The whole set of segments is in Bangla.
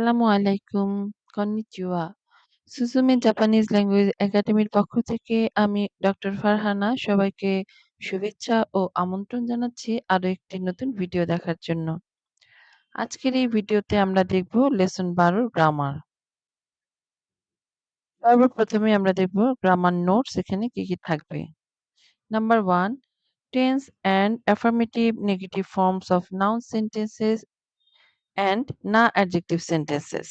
আসসালামু আলাইকুম, কন্নিচিওয়া। সুজুমি জাপানিজ ল্যাঙ্গুয়েজ একাডেমির পক্ষ থেকে আমি ডক্টর ফারহানা সবাইকে শুভেচ্ছা ও আমন্ত্রণ জানাচ্ছি আরো একটি নতুন ভিডিও দেখার জন্য। আজকের এই ভিডিওতে আমরা দেখব লেসন 12 গ্রামার। সর্বপ্রথমে আমরা দেখব গ্রামার নোটস এখানে কি থাকবে। Number 1 tense and affirmative negative forms of noun sentences and না adjective sentences.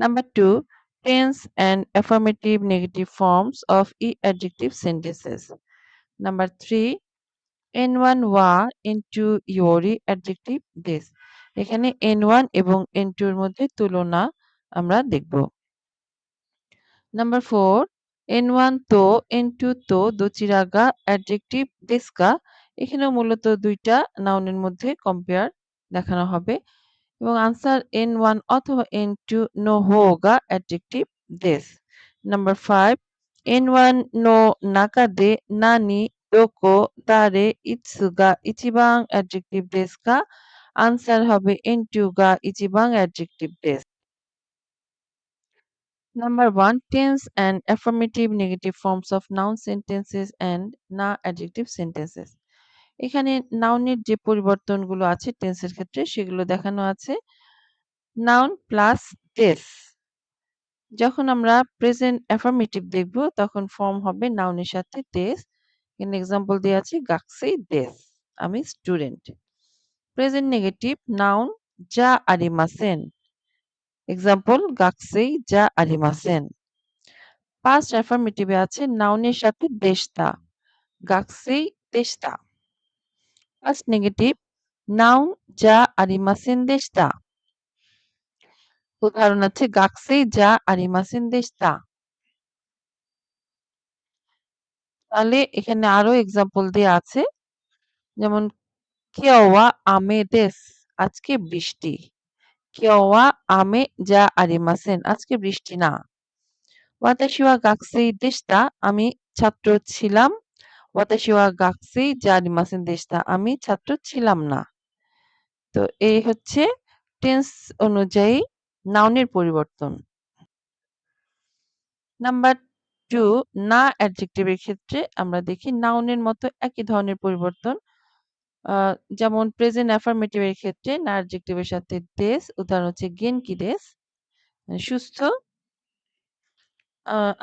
Number 2, tense and affirmative negative forms of adjective sentences. Number 3, N1 wa into yori adjective this. এখানে N1 এবং N2 এর মধ্যে তুলনা আমরা দেখব। Number 4, N1 to N2 to দোচিরাগা adjective deska. এখানেও মূলত দুইটা নাউনের মধ্যে কম্পেয়ার দেখানো হবে। এবং আনসার N1 অথবা N2 no হোগা adjective this. Number 5 N1 no nakade nani doko dare itsu ga ichiban adjective this ka answer হবে N2 ga ichiban adjective this. Number 1 tense and affirmative negative forms of noun sentences and na adjective sentences. এখানে নাউনের যে পরিবর্তনগুলো আছে টেন্সের ক্ষেত্রে সেগুলো দেখানো আছে। Noun plus this. যখন আমরা প্রেজেন্ট অ্যাফার্মেটিভ দেখব তখন ফর্ম হবে নাউনের সাথে this. এখানে এক্সাম্পল দেয়া আছে গাকসেই this. আমি স্টুডেন্ট। প্রেজেন্ট নেগেটিভ নাউন যা আরিমাসেন। এক্সাম্পল গাকসেই যা আরিমাসেন। পাস্ট অ্যাফার্মেটিভে আছে নাউনের সাথে দেশতা। গাকসেই দেশতা। পাস্ট নেগেটিভ নাউন যা আরিমাসেন দেশতা। উদাহরণ আছে গাকসেই যা আরিমাসেন দেশতা। তাহলে এখানে আরো এক্সাম্পল দেয়া আছে যেমন কিওয়া আমে দেস আজকে বৃষ্টি। কিওয়া আমে যা আরিমাসেন আজকে বৃষ্টি না। ওয়াতাশি ওয়া গাকসেই দেশতা আমি ছাত্র ছিলাম। ওয়াতাশি ওয়া গাকসেই যা আরিমাসেন দেশতা আমি ছাত্র ছিলাম না। তো এই হচ্ছে টেন্স অনুযায়ী নাউনের পরিবর্তন। নাম্বার 2 না অ্যাডজেক্টিভের ক্ষেত্রে আমরা দেখি নাউনের মতো একই ধরনের পরিবর্তন। যেমন প্রেজেন্ট অ্যাফার্মেটিভ এর ক্ষেত্রে না অ্যাডজেক্টিভের সাথে des উদাহরণ হচ্ছে গেনকি des সুস্থ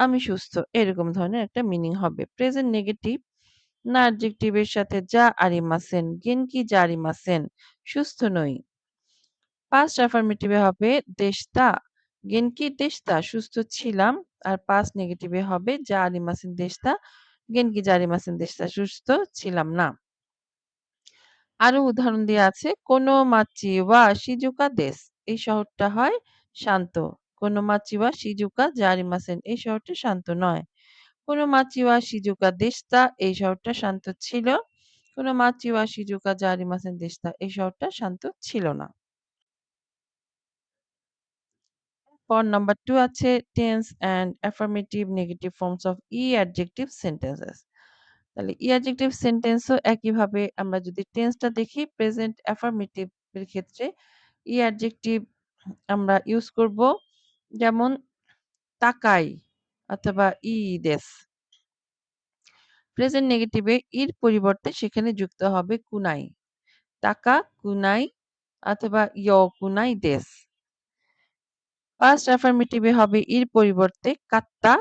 আমি সুস্থ এরকম ধরনের একটা মিনিং হবে। প্রেজেন্ট নেগেটিভ না অ্যাডজেক্টিভের সাথে যা আরিমাসেন গেনকি যা আরিমাসেন সুস্থ নই। পাস্ট অ্যাফার্মেটিভে হবে দেশতা গেনকি দেশতা সুস্থ ছিলাম আর পাস্ট নেগেটিভে হবে যা আরিমাসেন দেশতা গেনকি যা আরিমাসেন দেশতা সুস্থ ছিলাম না। আরো উদাহরণ দেয়া আছে কোনো মাচি ওয়া শিজুকা দেস এই শহরটা হয় শান্ত। কোনো মাচি ওয়া শিজুকা জারিমাসেন এই শহরটা শান্ত নয়। কোনো মাচি ওয়া শিজুকা দেশতা এই শহরটা শান্ত ছিল। কোনো মাচি ওয়া শিজুকা জারিমাসেন দেশতা এই শহরটা শান্ত ছিল না। পর নাম্বার 2 আছে tense and affirmative negative forms of adjective sentences. তাহলে অ্যাডজেক্টিভ সেন্টেন্সও একইভাবে আমরা যদি টেন্সটা দেখি প্রেজেন্ট অ্যাফার্মেটিভ এর ক্ষেত্রে অ্যাডজেক্টিভ আমরা ইউজ করব যেমন তাকাই অথবা দেস। প্রেজেন্ট নেগেটিভে ইর পরিবর্তে সেখানে যুক্ত হবে কুনাই। তাকা কুনাই অথবা কুনাই দেস। পাস্ট অ্যাফার্মেটিভে হবে ইর পরিবর্তে কাত্তা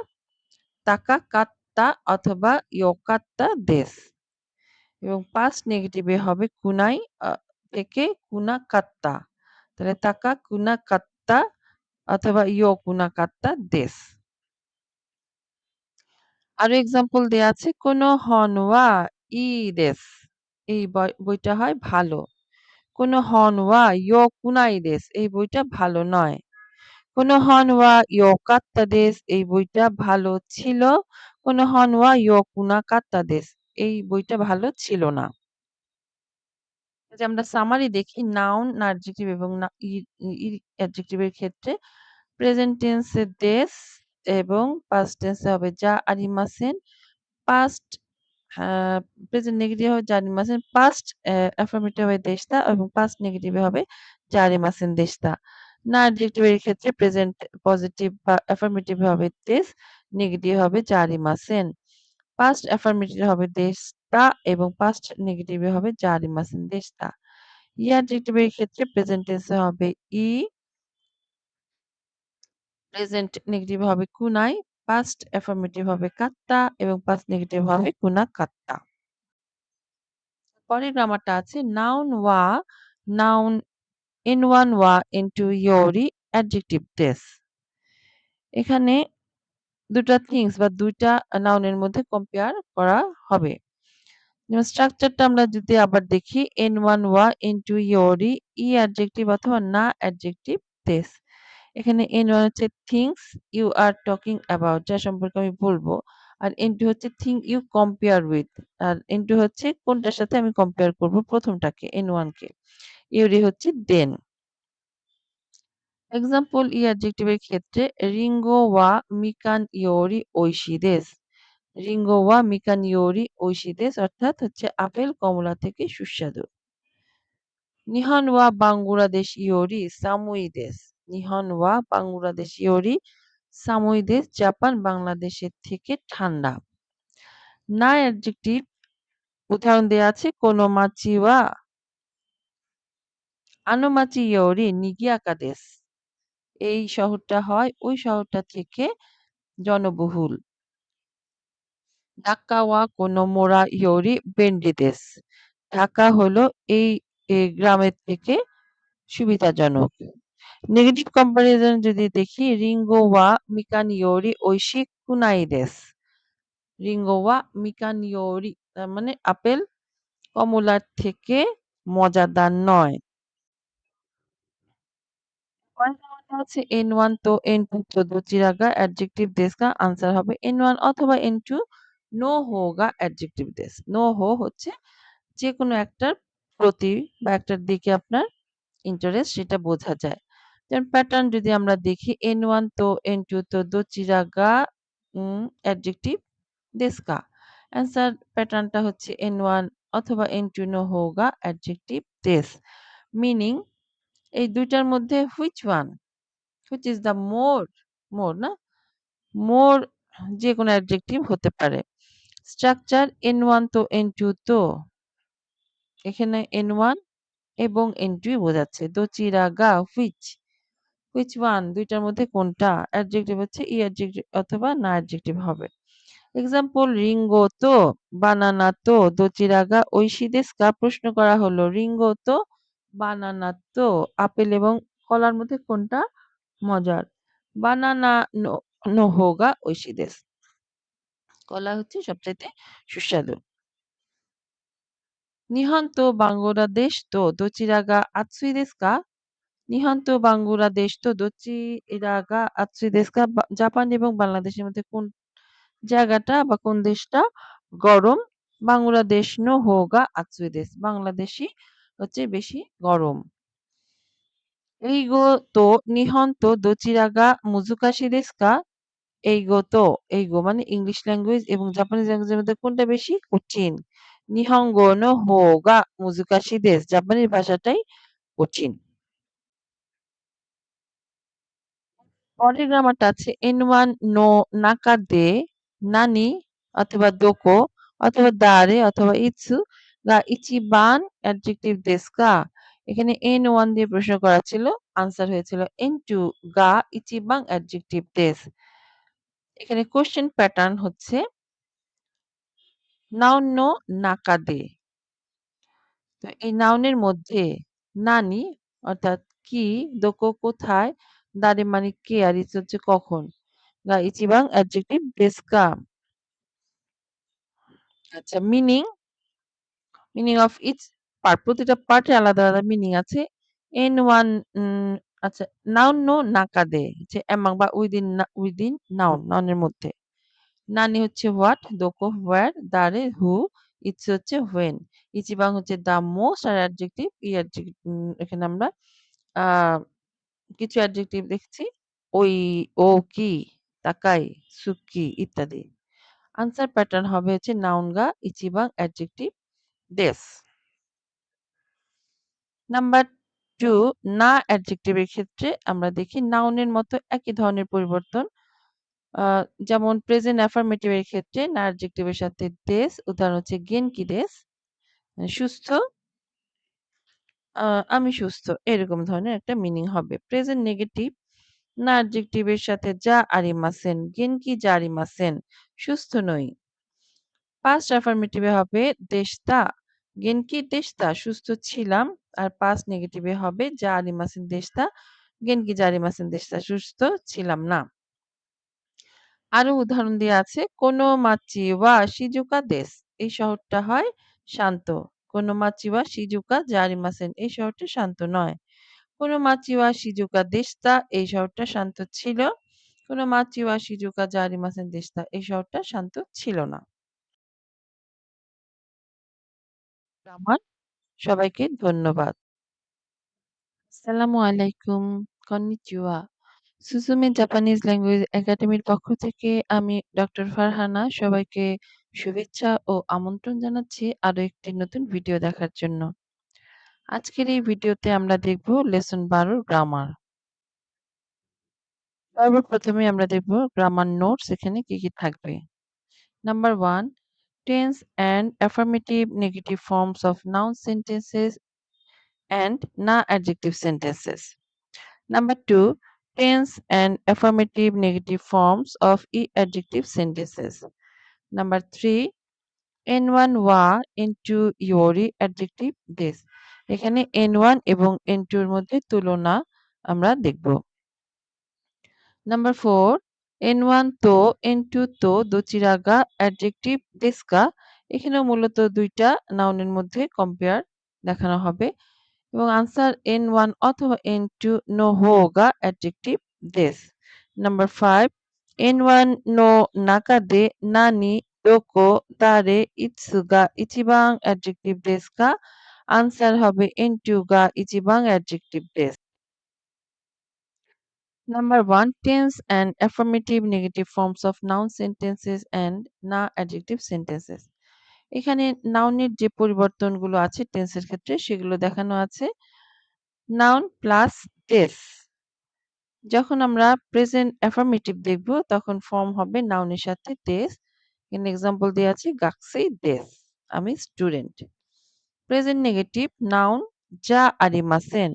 তাকা কাত্তা অথবা কাত্তা দেস। এবং পাস্ট নেগেটিভে হবে কুনাই থেকে কুনা কাত্তা। তাহলে তাকা কুনা কাত্তা অথবা কুনা কাত্তা দেস। আরো এক্সাম্পল দেয়া আছে কোনো হনওয়া দেস এই বইটা হয় ভালো। কোনো হনওয়া কুনাই দেস এই বইটা ভালো নয়। কোনো হনওয়া কাত্তা দেস এই বইটা ভালো ছিল। কোনো হনওয়া কুনা কাত্তা দেস এই বইটা ভালো ছিল না। যে আমরা সামারি দেখি নাউন অ্যাডজেক্টিভ এবং অ্যাডজেক্টিভ এর ক্ষেত্রে প্রেজেন্ট টেন্সে দেস এবং পাস্ট টেন্সে হবে যা আরিমাসেন। পাস্ট প্রেজেন্ট নেগেটিভ হবে যা আরিমাসেন। পাস্ট অ্যাফার্মেটিভ হবে দেশতা এবং পাস্ট নেগেটিভে হবে যা আরিমাসেন দেশতা। না অ্যাডজেক্টিভ এর ক্ষেত্রে প্রেজেন্ট পজিটিভ বা অ্যাফার্মেটিভ হবে this, নেগেটিভ হবে জারিমাসেন। পাস্ট অ্যাফার্মেটিভ হবে desta এবং পাস্ট নেগেটিভে হবে জারিমাসেন desta। ই অ্যাডজেক্টিভ এর ক্ষেত্রে প্রেজেন্ট টেন্সে হবে ই, প্রেজেন্ট নেগেটিভ হবে kunai, পাস্ট অ্যাফার্মেটিভ হবে katta এবং পাস্ট নেগেটিভ হবে kunakatta। পরের গ্রামারটা আছে noun wa, noun in1 wa into yori adjective des। এখানে দুটা থিংস বা দুইটা নাউনের মধ্যে কম্পেয়ার করা হবে। যেমন স্ট্রাকচারটা আমরা যদি আবার দেখি n1 wa into yori ই অ্যাডজেক্টিভ অথবা না অ্যাডজেক্টিভ this। এখানে n1 হচ্ছে things you are talking about, যা সম্পর্কে আমি বলবো। আর n2 হচ্ছে থিং ইউ কম্পেয়ার উইথ। আর n2 হচ্ছে কোনটার সাথে আমি কম্পেয়ার করব, প্রথমটাকে n1 কে। ইউরি হচ্ছে দেন। এক্সাম্পল ই অ্যাডজেক্টিভের ক্ষেত্রে রিঙ্গো ওয়া মিকান ইয়োরি ঐশী দেস। রিঙ্গো ওয়া মিকান ইয়োরি ঐশী দেস অর্থাৎ হচ্ছে আপেল কমলা থেকে সুস্বাদু। নিহন ওয়া বাংলাদেশ ইয়োরি সামুই দেস। নিহন ওয়া বাংলাদেশ ইয়োরি সামুই দেস, জাপান বাংলাদেশের থেকে ঠান্ডা। না অ্যাডজেক্টিভ উদাহরণ দেয়া আছে কোনোমাচি ওয়া আনোমাচি ইয়োরি নিগিয়াকা দেস। এই শহরটা হয় ওই শহরটা থেকে জনবহুল। ঢাকা ওয়া কোনোমোরা ইয়োরি বেন্ডি দেস। ঢাকা হলো এই গ্রামের থেকে সুবিধাজনক। নেগেটিভ কম্পারিজন যদি দেখি রিঙ্গো ওয়া মিকান ইয়োরি ঐশী কুনাই দেস। রিঙ্গো ওয়া মিকান ইয়োরি তার মানে আপেল কমলার থেকে মজাদার নয়। পরেরটা হচ্ছে N1 তো N2 तो दोचीरागा एडजेक्टिव देस का आंसर হবে N1 অথবা N2 नो होगा एडजेक्टिव देस। नो हो হচ্ছে যে কোনো একটার প্রতি বা একটার দিকে আপনার ইন্টারেস্ট সেটা বোঝা যায়। যেমন প্যাটার্ন যদি আমরা দেখি N1 তো N2 তো दोचीरागा एडजेक्टिव देस का। आंसर প্যাটার্নটা হচ্ছে N1 অথবা N2 नो होगा एडजेक्टिव देस। মিনিং এই দুইটার মধ্যে which one, which is the more, more না more যে কোনো অ্যাডজেক্টিভ হতে পারে। স্ট্রাকচার N1 তো N2 তো এখানে N1 এবং N2 বোঝাচ্ছে। দোচিরাগা which one দুইটার মধ্যে কোনটা, অ্যাডজেক্টিভ হচ্ছে ই অ্যাডজেক্টিভ অথবা না অ্যাডজেক্টিভ হবে। এক্সাম্পল রিঙ্গো তো বানানা তো দোচিরাগা ঐশী দেস কা। প্রশ্ন করা হলো রিঙ্গো তো বানানা তো আপেল এবং কলার মধ্যে কোনটা মজার। বানানা নো নো হোগা ঐশী দেস। কলা হচ্ছে সবচাইতে সুস্বাদু। নিহন তো বাংলাদেশ তো দোচিরাগা আতসুই দেস কা। নিহন তো বাংলাদেশ তো দোচিরাগা আতসুই দেস কা। জাপান এবং বাংলাদেশের মধ্যে কোন জায়গাটা বা কোন দেশটা গরম। বাংলাদেশ নো হোগা আতসুই দেস। বাংলাদেশই হচ্ছে বেশি গরম। এইগো তো নিহন তো দোচিরাগা মুজুকাশি দেস কা। এইগো তো এইগো মানে ইংলিশ ল্যাঙ্গুয়েজ এবং জাপানিজ ল্যাঙ্গুয়েজের মধ্যে কোনটা বেশি কঠিন। নিহঙ্গো নো হোগা মুজুকাশি দেস। জাপানিজ ভাষাটাই কঠিন। পরের গ্রামারটা আছে N1 নো নাকা দে নানি অথবা দোকো অথবা দারে অথবা ইৎসু গা ইচিবান অ্যাডজেক্টিভ দেস কা। এখানে N1 দিয়ে প্রশ্ন করা ছিল, আনসার হয়েছিল N2 গা ইচিবাং অ্যাডজেক্টিভ দেস। এখানে কোশ্চেন প্যাটার্ন হচ্ছে নাউন নো নাকা দে। তো এই নাউনের মধ্যে নানি অর্থাৎ কি, দোকো কোথায়, দারে মানে কে, আর ইচ্ছে হচ্ছে কখন। গা ইচিবাং অ্যাডজেক্টিভ দেসকা। আচ্ছা মিনিং অফ ইচ পার্ট, প্রতিটা পার্টে আলাদা আলাদা মিনিং আছে। এন ওয়ান আচ্ছা নাউন নো নাকা দে হচ্ছে অ্যামাং বা উইদিন নাউনের মধ্যে। নানি হচ্ছে হোয়াট, দোকো হোয়ার, দারে হু, ইটস হচ্ছে হোয়েন, ইচিবাং হচ্ছে দ্য মোস্ট, আর অ্যাডজেক্টিভ এখানে আমরা আহ কিছু অ্যাডজেক্টিভ দেখছি ওই, ও কি, তাকাই, সুকি ইত্যাদি। আনসার প্যাটার্ন হবে হচ্ছে নাউন গা ইচিবাং অ্যাডজেক্টিভ দেস। নাম্বার 2 না অ্যাডজেক্টিভ এর ক্ষেত্রে আমরা দেখি নাউনের মতো একই ধরনের পরিবর্তন। আ যেমন প্রেজেন্ট অ্যাফার্মেটিভ এর ক্ষেত্রে না অ্যাডজেক্টিভ এর সাথে des উদাহরণ হচ্ছে "গেনকি des" মানে সুস্থ, আ আমি সুস্থ এরকম ধরনের একটা মিনিং হবে। প্রেজেন্ট নেগেটিভ না অ্যাডজেক্টিভ এর সাথে "যা আরিমাসেন", "গেনকি যা আরিমাসেন", সুস্থ নই। পাস্ট অ্যাফার্মেটিভ এ হবে "দেশতা", "গেনকি দেশতা", সুস্থ ছিলাম। আর পাস্ট নেগেটিভ এ হবে "যা আরিমাসেন দেশতা", "গেনকি যা আরিমাসেন দেশতা", সুস্থ ছিলাম না। আরো উদাহরণ দেয়া আছে "কোনো মাচি ওয়া শিজুকা দেস", এই শহরটা হয় শান্ত। "কোনো মাচি ওয়া শিজুকা যা আরিমাসেন", এই শহরটা শান্ত নয়। "কোনো মাচি ওয়া শিজুকা দেশতা", এই শহরটা শান্ত ছিল। "কোনো মাচি ওয়া শিজুকা যা আরিমাসেন দেশতা", এই শহরটা শান্ত ছিল না। আমার সবাইকে ধন্যবাদ। আসসালামু আলাইকুম, কন্নিচিওয়া। সুজুমি জাপানিজ ল্যাঙ্গুয়েজ একাডেমির পক্ষ থেকে আমি ডক্টর ফারহানা সবাইকে শুভেচ্ছা ও আমন্ত্রণ জানাচ্ছি আরো একটি নতুন ভিডিও দেখার জন্য। আজকের এই ভিডিওতে আমরা দেখব লেসন 12 গ্রামার। সর্বপ্রথমে আমরা দেখব গ্রামার নোটস এখানে কি থাকবে। Number 1 tense and affirmative negative forms of noun sentences and না adjective sentences. Number 2 tense and affirmative negative forms of adjective sentences. Number 3 N1 wa into yori adjective this. এখানে N1 এবং N2 এর মধ্যে তুলনা আমরা দেখব। Number 4 N1 to N2 to দোচিরাগা adjective deska, এখানেও মূলত দুইটা নাউনের মধ্যে কম্পেয়ার দেখানো হবে। এবং আনসার N1 অথবা N2 no হোগা adjective this. Number 5 N1 no nakade nani doko dare itsu ga ichiban adjective this ka, answer হবে N2 ga ichiban adjective this. Number 1 tense and affirmative negative forms of noun sentences and না adjective sentences. এখানে নাউনের যে পরিবর্তনগুলো আছে টেন্সের ক্ষেত্রে সেগুলো দেখানো আছে। নাউন প্লাস des, যখন আমরা প্রেজেন্ট অ্যাফার্মেটিভ দেখব তখন ফর্ম হবে নাউনের সাথে des। এখানে এক্সাম্পল দেয়া আছে গাকসেই des, আমি স্টুডেন্ট। প্রেজেন্ট নেগেটিভ নাউন যা আরিমাসেন,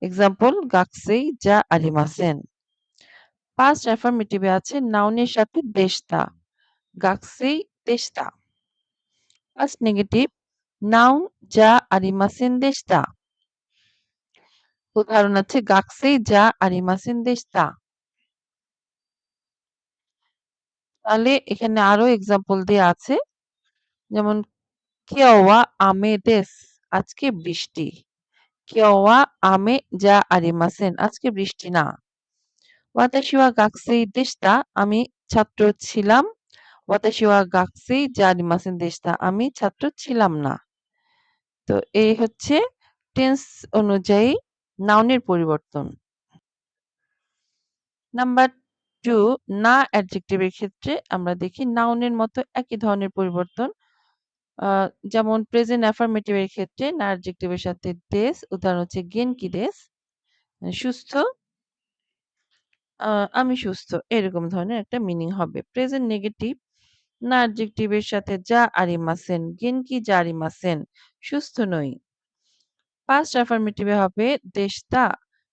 এক্সাম্পল গাকসেই যা আরিমাসেন। পাস্ট অ্যাফার্মেটিভে আছে নাউনের সাথে দেশতা, গাকসেই দেশতা। পাস্ট নেগেটিভ নাউন যা আরিমাসেন দেশতা, উদাহরণ আছে গাকসেই যা আরিমাসেন দেশতা। তাহলে এখানে আরো এক্সাম্পল দেয়া আছে, যেমন কিওয়া আমে দেস, আজকে বৃষ্টি। কিওয়া আমে যা আরিমাসেন, আজকে বৃষ্টি না। ওয়াতাশি ওয়া গাকসেই দেশতা, আমি ছাত্র ছিলাম। ওয়াতাশি ওয়া গাকসেই যা আরিমাসেন দেশতা, আমি ছাত্র ছিলাম না। তো এই হচ্ছে টেন্স অনুযায়ী নাউনের পরিবর্তন। নাম্বার 2 না অ্যাডজেক্টিভ এর ক্ষেত্রে আমরা দেখি নাউনের মতো একই ধরনের পরিবর্তন। আ যেমন প্রেজেন্ট অ্যাফার্মেটিভ এর ক্ষেত্রে না অ্যাডজেক্টিভ এর সাথে des উদাহরণ হচ্ছে "গেনকি des", সুস্থ, আ আমি সুস্থ এরকম ধরনের একটা মিনিং হবে। প্রেজেন্ট নেগেটিভ না অ্যাডজেক্টিভ এর সাথে "যা আরিমাসেন", "গেনকি যা আরিমাসেন", সুস্থ নই। পাস্ট অ্যাফার্মেটিভ এ হবে "দেশতা",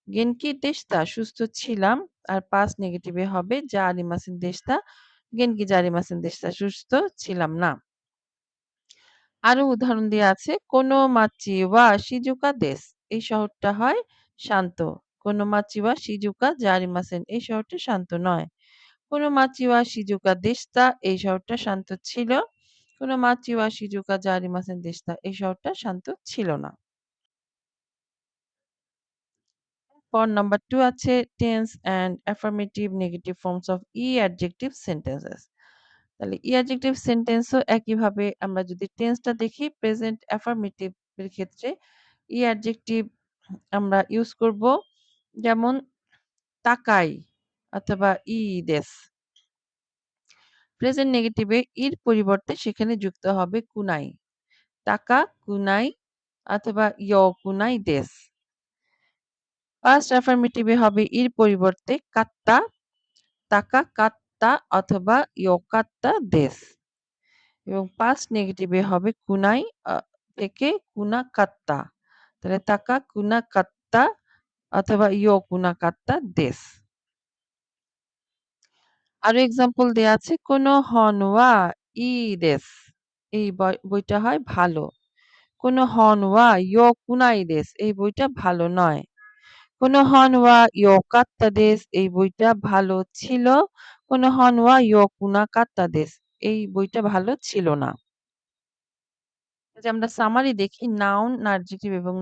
"গেনকি দেশতা", সুস্থ ছিলাম। আর পাস্ট নেগেটিভ এ হবে "যা আরিমাসেন দেশতা", "গেনকি যা আরিমাসেন দেশতা", সুস্থ ছিলাম না। আরো উদাহরণ দেয়া আছে "কোনো মাচি ওয়া শিজুকা দেস", এই শহরটা হয় শান্ত। "কোনো মাচি ওয়া শিজুকা যা আরিমাসেন", এই শহরটা শান্ত নয়। "কোনো মাচি ওয়া শিজুকা দেশতা", এই শহরটা শান্ত ছিল। "কোনো মাচি ওয়া শিজুকা যা আরিমাসেন দেশতা", এই শহরটা শান্ত ছিল না। পর নাম্বার 2 আছে tense and affirmative negative forms of adjective sentences. তাহলে অ্যাডজেক্টিভ সেন্টেন্সও একইভাবে আমরা যদি টেন্সটা দেখি প্রেজেন্ট অ্যাফার্মেটিভ এর ক্ষেত্রে অ্যাডজেক্টিভ আমরা ইউজ করব, যেমন তাকাই অথবা দেস। প্রেজেন্ট নেগেটিভে ইর পরিবর্তে সেখানে যুক্ত হবে কুনাই। তাকা কুনাই অথবা কুনাই দেস। পাস্ট অ্যাফার্মেটিভে হবে ইর পরিবর্তে কাত্তা, তাকা কাত্তা অথবা ইয়োকাত্তা দেস। এবং পাস্ট নেগেটিভে হবে কুনাই থেকে কুনা কাত্তা। তাহলে তাকা কুনা কাত্তা অথবা ইয়ো কুনা কাত্তা দেস। আরো এক্সাম্পল দেয়া আছে কোনো হনওয়া ই দেস। এই বইটা হয় ভালো। কোনো হনওয়া ইয়ো কুনাই দেস। এই বইটা ভালো নয়। কোনো হনওয়া ইয়ো কাত্তা দেস। এই বইটা ভালো ছিল। কোনো হনওয়া ইয়ো কুনা কাত্তা দেস। এই বইটা ভালো ছিল না। যে আমরা সামারি দেখি নাউন, অ্যাডজেক্টিভ এবং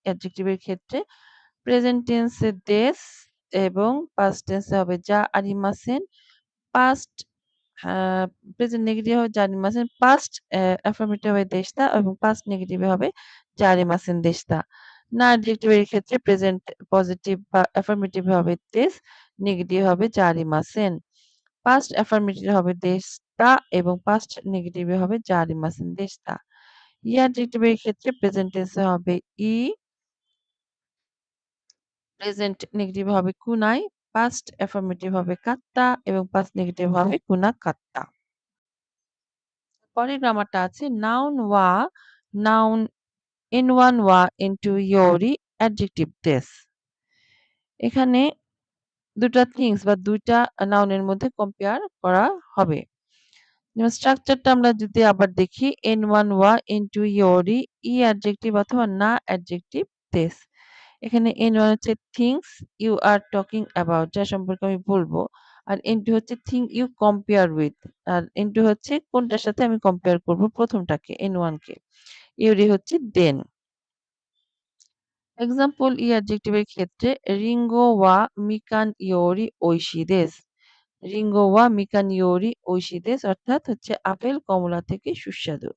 অ্যাডজেক্টিভ এর ক্ষেত্রে প্রেজেন্ট টেন্সে দেস এবং পাস্ট টেন্সে হবে যা আরিমাসেন। পাস্ট প্রেজেন্ট নেগেটিভ হবে যা আরিমাসেন। পাস্ট অ্যাফার্মেটিভ হবে দেশতা এবং পাস্ট নেগেটিভে হবে যা আরিমাসেন দেশতা। না অ্যাডজেক্টিভ এর ক্ষেত্রে প্রেজেন্ট পজিটিভ বা অ্যাফার্মেটিভ হবে দেশ, নেগেটিভ হবে যা আরিমাসেন। পাস্ট অ্যাফার্মেটিভ হবে দেশতা এবং পাস্ট নেগেটিভে হবে যা আরিমাসেন দেশতা। অ্যাডজেক্টিভ এর ক্ষেত্রে প্রেজেন্ট টেন্সে হবে ই, প্রেজেন্ট নেগেটিভ হবে কুনাই, পাস্ট অ্যাফার্মেটিভ হবে কাত্তা এবং পাস্ট নেগেটিভ হবে কুনা কাত্তা। পরের গ্রামারটা আছে নাউন ওয়া, নাউন ইন ওয়ান ওয়া ইনটু ইয়োরি অ্যাডজেক্টিভ দেস। এখানে দুটা থিংস বা দুইটা নাউনের মধ্যে কম্পেয়ার করা হবে। যেমন স্ট্রাকচারটা আমরা যদি আবার দেখি এন ওয়ান ওয়া ইনটু ইয়োরি ই অ্যাডজেক্টিভ অথবা না অ্যাডজেক্টিভ দেস। এখানে এন ওয়ান হচ্ছে things you are talking about, যা সম্পর্কে আমি বলবো। আর এন টু হচ্ছে থিং ইউ কম্পেয়ার উইথ। আর এন টু হচ্ছে কোনটার সাথে আমি কম্পেয়ার করব, প্রথমটাকে এন ওয়ান কে। ইউরি হচ্ছে দেন। এক্সাম্পল ই অ্যাডজেক্টিভের ক্ষেত্রে রিঙ্গো ওয়া মিকান ইয়োরি ঐশি দেস। রিঙ্গো ওয়া মিকান ইয়োরি ঐশি দেস অর্থাৎ হচ্ছে আপেল কমলা থেকে সুস্বাদু।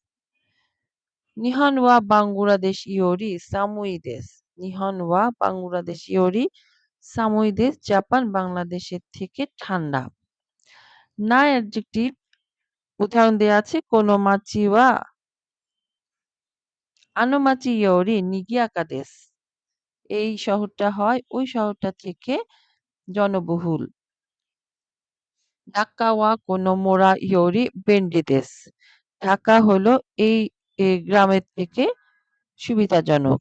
নিহন ওয়া বাংলাদেশ ইয়োরি সামুই দেস। নিহন ওয়া বাংলাদেশ ইয়োরি সামুই দেস, জাপান বাংলাদেশের থেকে ঠান্ডা। না অ্যাডজেক্টিভ উদাহরণ দেয়া আছে কোনো মাচি ওয়া আনোমাচি ইয়োরি নিগিয়াকা দেস। এই শহরটা হয় ওই শহরটা থেকে জনবহুল। ঢাকা ওয়া কোনো মোরা ইয়োরি বেন্ডি দেস। ঢাকা হলো এই গ্রামের থেকে সুবিধাজনক।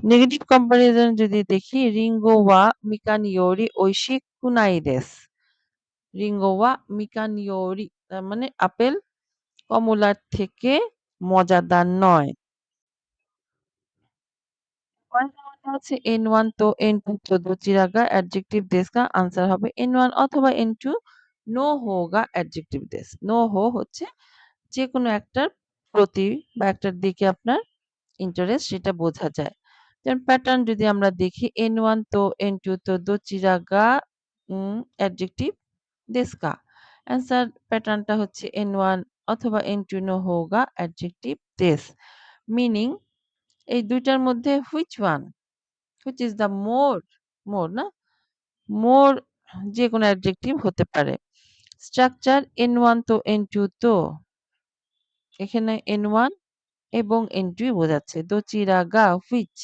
নেগেটিভ কম্পারিজন যদি দেখি রিঙ্গো ওয়া মিকান ইয়োরি ঐশী কুনাই দেস। রিঙ্গো ওয়া মিকান ইয়োরি তার মানে আপেল কমলার থেকে মজাদার নয়। পরেরটা হচ্ছে এন ওয়ান তো এন টু তো দোচিরাগা অ্যাডজেক্টিভ দেস কা আনসার হবে এন ওয়ান অথবা এন টু। নো হোগা অ্যাডজেক্টিভ দেস। নো হো হচ্ছে যে কোনো একটার প্রতি বা একটার দিকে আপনার ইন্টারেস্ট সেটা বোঝা যায়। যেমন প্যাটার্ন যদি আমরা দেখি এন ওয়ান তো এন টু তো দোচিরাগা অ্যাডজেক্টিভ দেশকা। অ্যান্সার প্যাটার্নটা হচ্ছে এন ওয়ান অথবা এন টু নো হোগা অ্যাডজেক্টিভ দেশ। মিনিং এই দুইটার মধ্যে which one, which is the more, more না, মোর যে কোনো অ্যাডজেক্টিভ হতে পারে। স্ট্রাকচার এন ওয়ান তো এন টু তো, এখানে এন ওয়ান এবং এন টু বোঝাচ্ছে। দোচিরাগা হুইচ,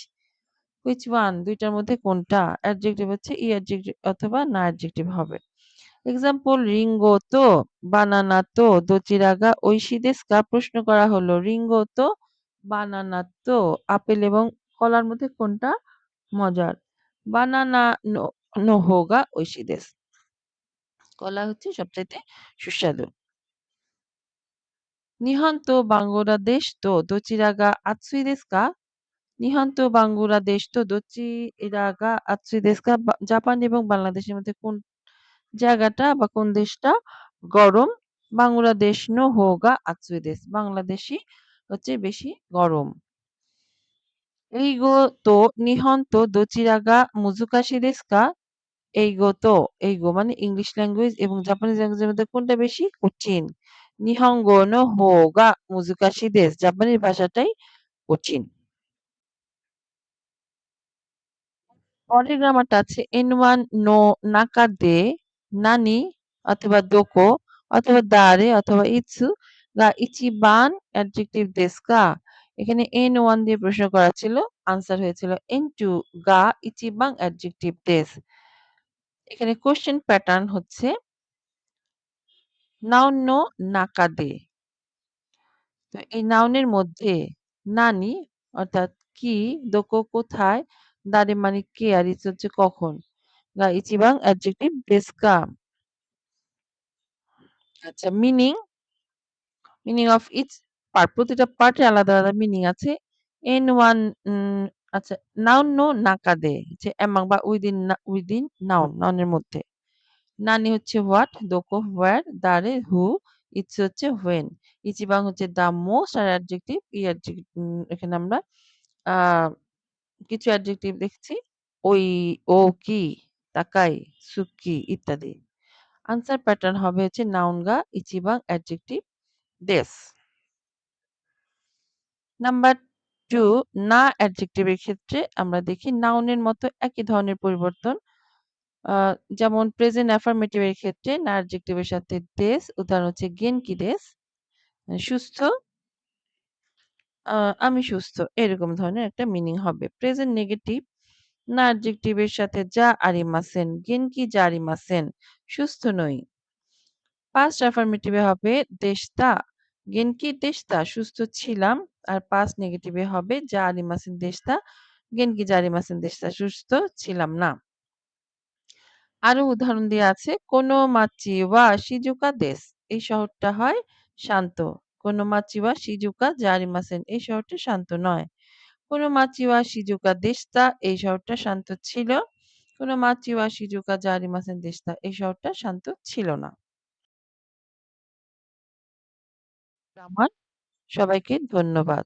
হুইচ ওয়ান দুইটার মধ্যে কোনটা, অ্যাডজেক্টিভ হচ্ছে ই অ্যাডজেক্টিভ অথবা না অ্যাডজেক্টিভ হবে। এক্সাম্পল রিঙ্গো তো বানানা তো দোচিরাগা ঐশী দেস কা। প্রশ্ন করা হলো রিঙ্গো তো বানানা তো আপেল এবং কলার মধ্যে কোনটা মজার। বানানা নো নো হোগা ঐশী দেস, কলা হচ্ছে সবচাইতে সুস্বাদু। নিহন তো বাংলাদেশ তো দোচিরাগা আতসুই দেস কা। নিহন তো বাংলাদেশ তো দোচিরাগা আতসুই দেস কা। জাপান এবং বাংলাদেশের মধ্যে কোন জায়গাটা বা কোন দেশটা গরম। বাংলাদেশ নো হোগা আতসুই দেস, বাংলাদেশই হচ্ছে বেশি গরম। এইগো তো নিহন তো দোচিরাগা মুজুকাশি দেস কা। এইগো তো, এইগো মানে ইংলিশ ল্যাঙ্গুয়েজ এবং জাপানিজ ল্যাঙ্গুয়েজের মধ্যে কোনটা বেশি কঠিন। নিহঙ্গো নো হোগা মুজুকাশি দেস, জাপানিজ ভাষাটাই কঠিন। পরের গ্রামারটা আছে এন ওয়ান নো নাকা দে নানি অথবা দোকো অথবা দারে অথবা ইৎসু গা ইচিবান অ্যাডজেক্টিভ দেস কা। এখানে N1 দিয়ে প্রশ্ন করা ছিল। আনসার হয়েছিল N2 গা, ইচিবাং অ্যাডজেক্টিভ des। এখানে কোয়েশ্চেন প্যাটার্ন হচ্ছে নাউন নো নাকাদে। তো এই নাউনের মধ্যে নানি অর্থাৎ কি, দোকো কোথায়, দারে মানে কে, আর ইচ হচ্ছে কখন। গা ইচিবাং অ্যাডজেক্টিভ des ka। আচ্ছা মিনিং অফ ইচ পার্ট, প্রতিটা পার্টে আলাদা আলাদা মিনিং আছে। N1 আচ্ছা নাউন নো নাকাদে হচ্ছে অ্যামাং বা উইদিন নাউনের মধ্যে। নানি হচ্ছে হোয়াট, দোকো হোয়ার, দারে হু, ইটস হচ্ছে হোয়েন, ইচিবাং হচ্ছে দ্য মোস্ট, আর অ্যাডজেক্টিভ এখানে আমরা আহ কিছু অ্যাডজেক্টিভ দেখছি ওই, ও কি, তাকাই, সুকি ইত্যাদি। আনসার প্যাটার্ন হবে হচ্ছে নাউন গা, ইচিবাং অ্যাডজেক্টিভ দেশ। নাম্বার 2 না অ্যাডজেক্টিভের ক্ষেত্রে আমরা দেখি নাউনের মতো একই ধরনের পরিবর্তন। যেমন প্রেজেন্ট অ্যাফার্মেটিভ এর ক্ষেত্রে না অ্যাডজেক্টিভের সাথে des, উদাহরণ হচ্ছে গেনকি des, সুস্থ, আমি সুস্থ, এরকম ধরনের একটা মিনিং হবে। প্রেজেন্ট নেগেটিভ না অ্যাডজেক্টিভের সাথে যা আরিমাসেন, গেনকি যা আরিমাসেন, সুস্থ নই। পাস্ট অ্যাফার্মেটিভে হবে দেশতা, গেনকি দেশতা, সুস্থ ছিলাম। আর পাস্ট নেগেটিভে হবে যা আরিমাসেন দেশতা, গেনকি যা আরিমাসেন দেশতা, সুস্থ ছিলাম না। আরো উদাহরণ দেয়া আছে কোনো মাচি ওয়া শিজুকা দেশ, এই শহরটা হয় শান্ত। কোনো মাচি ওয়া শিজুকা যা আরিমাসেন, এই শহরটা শান্ত নয়। কোনো মাচি ওয়া শিজুকা দেশতা, এই শহরটা শান্ত ছিল। কোনো মাচি ওয়া শিজুকা যা আরিমাসেন দেশতা, এই শহরটা শান্ত ছিল না। আমার সবাইকে ধন্যবাদ।